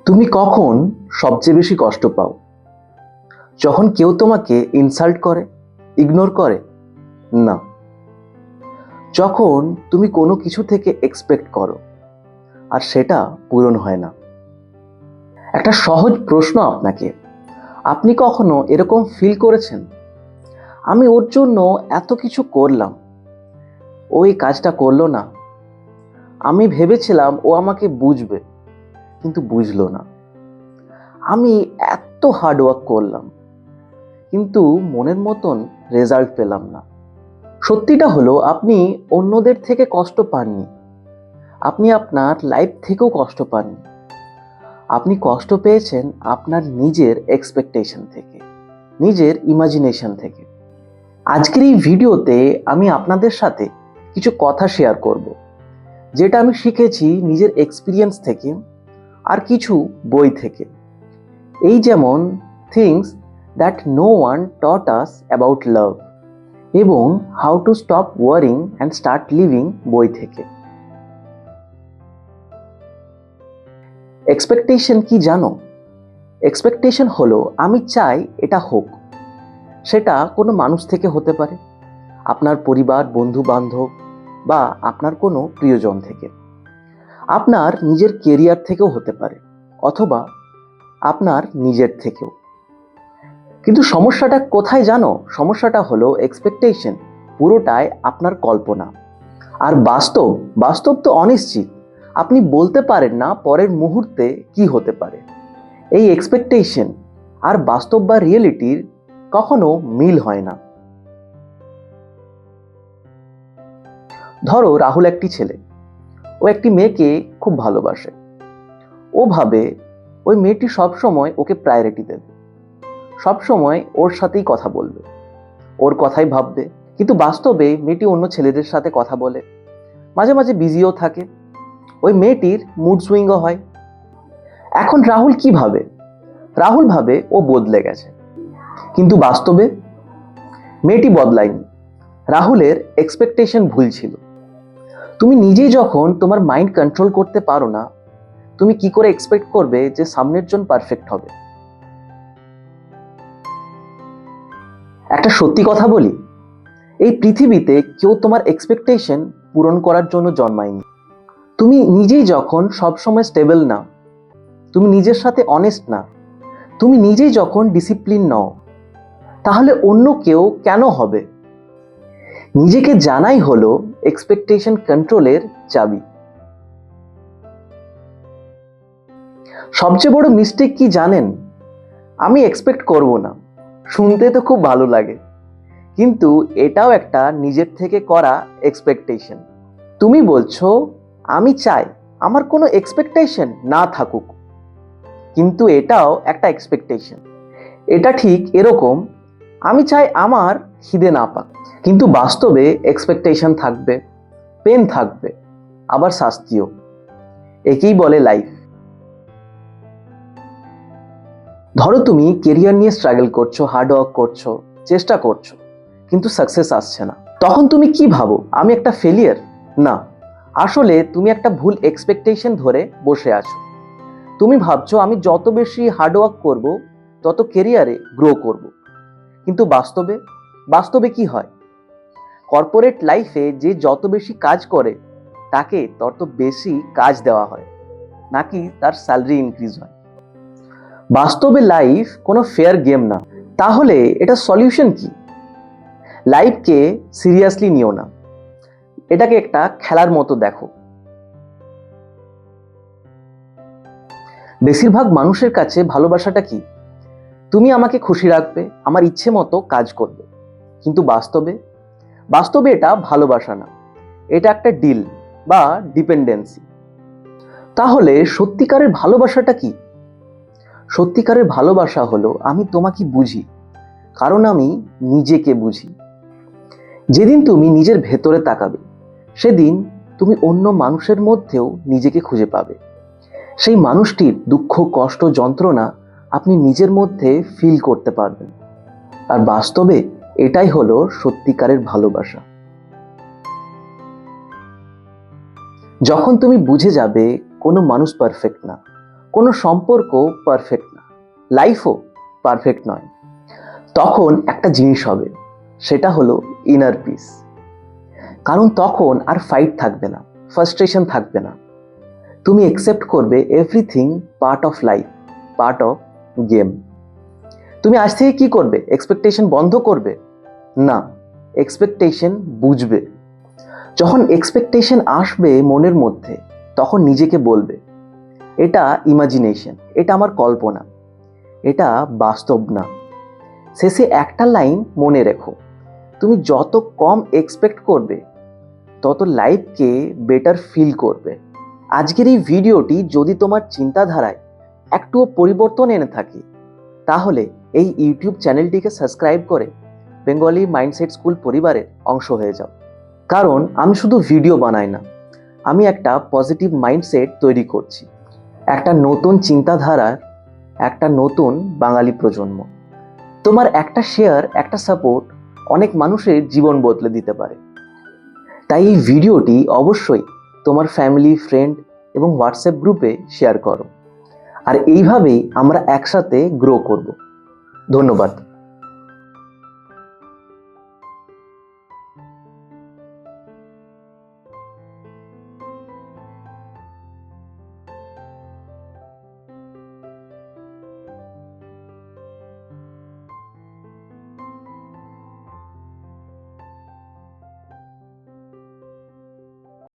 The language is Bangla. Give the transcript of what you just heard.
তুমি কখন সবচেয়ে বেশি কষ্ট পাও? যখন কেউ তোমাকে ইনসাল্ট করে, ইগনোর করে? না। যখন তুমি কোনো কিছু থেকে এক্সপেক্ট করো আর সেটা পূরণ হয় না। একটা সহজ প্রশ্ন আপনাকে, আপনি কখনো এরকম ফিল করেছেন? আমি ওর জন্য এত কিছু করলাম, ও এই কাজটা করলো না। আমি ভেবেছিলাম ও আমাকে বুঝবে, কিন্তু বুঝলো না। আমি এত হার্ড ওয়ার্ক করলাম, কিন্তু মনের মতন রেজাল্ট পেলাম না। সত্যিটা হলো, আপনি অন্যদের থেকে কষ্ট পাননি, আপনি আপনার লাইফ থেকেও কষ্ট পাননি। আপনি কষ্ট পেয়েছেন আপনার নিজের এক্সপেকটেশন থেকে, নিজের ইমাজিনেশন থেকে। আজকের এই ভিডিওতে আমি আপনাদের সাথে কিছু কথা শেয়ার করব, যেটা আমি শিখেছি নিজের এক্সপিরিয়েন্স থেকে আর কিছু বই থেকে। এই যেমন things that no one taught us about love এবং how to stop worrying and start living বই থেকে। এক্সপেকটেশন কি জানো? এক্সপেকটেশন হলো আমি চাই এটা হোক। সেটা কোনো মানুষ থেকে হতে পারে, আপনার পরিবার, বন্ধু বান্ধব বা আপনার কোনো প্রিয়জন থেকে। আপনার নিজের কেরিয়ার থেকেও হতে পারে, অথবা আপনার নিজের থেকেও। কিন্তু সমস্যাটা কোথায় জানো? সমস্যাটা হলো এক্সপেকটেশন পুরোটাই আপনার কল্পনা। আর বাস্তব, বাস্তব তো অনিশ্চিত। আপনি বলতে পারেন না পরের মুহূর্তে কি হতে পারে। এই এক্সপেকটেশন আর বাস্তব বা রিয়েলিটির কখনো মিল হয় না। ধরো রাহুল একটি ছেলে, ও একটি মেয়েকে খুব ভালোবাসে। ও ভাবে ওই মেয়েটি সবসময় ওকে প্রায়োরিটি দেবে, সবসময় ওর সাথেই কথা বলবে, ওর কথাই ভাববে। কিন্তু বাস্তবে মেয়েটি অন্য ছেলেদের সাথে কথা বলে, মাঝে মাঝে বিজিও থাকে। ওই মেয়েটির মুড সুইংও হয়। এখন রাহুল কি ভাবে? রাহুল ভাবে ও বদলে গেছে, কিন্তু বাস্তবে মেয়েটি বদলায়নি। রাহুলের এক্সপেকটেশন ভুল ছিল। তুমি নিজেই যখন তোমার মাইন্ড কন্ট্রোল করতে পারো না, তুমি কি করে এক্সপেক্ট করবে যে সামনের জন পারফেক্ট হবে? একটা সত্যি কথা বলি, এই পৃথিবীতে কেউ তোমার এক্সপেকটেশন পূরণ করার জন্য জন্মায়নি। তুমি নিজেই যখন সবসময় স্টেবল না, তুমি নিজের সাথে অনেস্ট না, তুমি নিজেই যখন ডিসিপ্লিন নও, তাহলে অন্য কেউ কেন হবে? নিজেকে জানাই হলো এক্সপেকটেশন কন্ট্রোলের চাবি। সবচেয়ে বড় মিস্টেক কি জানেন? আমি এক্সপেক্ট করব না। শুনতে তো খুব ভালো লাগে, কিন্তু এটাও একটা নিজের থেকে করা এক্সপেকটেশন। তুমি বলছো আমি চাই আমার কোনো এক্সপেকটেশন না থাকুক, কিন্তু এটাও একটা এক্সপেকটেশন। এটা ঠিক এরকম, আমি চাই আমার খিদে না পাক, কিন্তু বাস্তবে এক্সপেকটেশন থাকবে, পেন থাকবে, আবার শাস্তিও। একেই বলে লাইফ। ধরো তুমি কেরিয়ার নিয়ে স্ট্রাগল করছো, হার্ড ওয়ার্ক করছো, চেষ্টা করছো, কিন্তু সাকসেস আসছে না। তখন তুমি কি ভাবো? আমি একটা ফেলিয়ার? না, আসলে তুমি একটা ভুল এক্সপেকটেশন ধরে বসে আছো। তুমি ভাবছো আমি যত বেশি হার্ড ওয়ার্ক করবো তত কেরিয়ারে গ্রো করব। কিন্তু বাস্তবে, বাস্তবে কি হয়? কর্পোরেট লাইফে যে যত বেশি কাজ করে তাকে তত বেশি কাজ দেওয়া হয়, নাকি তার স্যালারি ইনক্রিজ হয়। বাস্তবে লাইফ কোনো ফেয়ার গেম না। তাহলে এটা সলিউশন কি? লাইফকে সিরিয়াসলি নিও না, এটাকে একটা খেলার মতো দেখো। বেশিরভাগ মানুষের কাছে ভালোবাসাটা কি? তুমি আমাকে খুশি রাখবে, আমার ইচ্ছে মতো কাজ করবে। কিন্তু বাস্তবে, বাস্তবে এটা ভালোবাসা না, এটা একটা ডিল বা ডিপেন্ডেন্সি। তাহলে সত্যিকারের ভালোবাসাটা কি? সত্যিকারের ভালোবাসা হলো আমি তোমাকে বুঝি, কারণ আমি নিজেকে বুঝি। যেদিন তুমি নিজের ভেতরে তাকাবে, সেদিন তুমি অন্য মানুষের মধ্যেও নিজেকে খুঁজে পাবে। সেই মানুষটির দুঃখ, কষ্ট, যন্ত্রণা আপনি নিজের মধ্যে ফিল করতে পারবেন। আর বাস্তবে এটাই হলো সত্যিকারের ভালোবাসা। যখন তুমি বুঝে যাবে কোনো মানুষ পারফেক্ট না, কোনো সম্পর্ক পারফেক্ট না, লাইফও পারফেক্ট নয়। তখন একটা জিনিস হবে, সেটা হলো ইনার পিস। কারণ তখন আর ফাইট থাকবে না, ফ্রাস্ট্রেশন থাকবে না। তুমি একসেপ্ট করবে everything part of life, part of game. তুমি আজ থেকে কি করবে? এক্সপেকটেশন বন্ধ করবে না, এক্সপেকটেশন বুঝবে। যখন এক্সপেকটেশন আসবে মনের মধ্যে, তখন নিজেকে বলবে, এটা ইমাজিনেশন, এটা আমার কল্পনা, এটা বাস্তব না। শেষে একটা লাইন মনে রেখো, তুমি যত কম এক্সপেক্ট করবে, তত লাইফকে বেটার ফিল করবে। আজকের এই ভিডিওটি যদি তোমার চিন্তাধারায় একটুও পরিবর্তন এনে থাকে, তাহলে এই ইউটিউব চ্যানেলটিকে সাবস্ক্রাইব করে বেঙ্গলি মাইন্ডসেট স্কুল পরিবারের অংশ হয়ে যাও। কারণ আমি শুধু ভিডিও বানাই না, আমি একটা পজিটিভ মাইন্ডসেট তৈরি করছি, একটা নতুন চিন্তাধারার, একটা নতুন বাঙালি প্রজন্ম। তোমার একটা শেয়ার, একটা সাপোর্ট অনেক মানুষের জীবন বদলে দিতে পারে। তাই এই ভিডিওটি অবশ্যই তোমার ফ্যামিলি, ফ্রেন্ড এবং হোয়াটসঅ্যাপ গ্রুপে শেয়ার করো। আর এইভাবেই আমরা একসাথে গ্রো করব। ধন্যবাদ।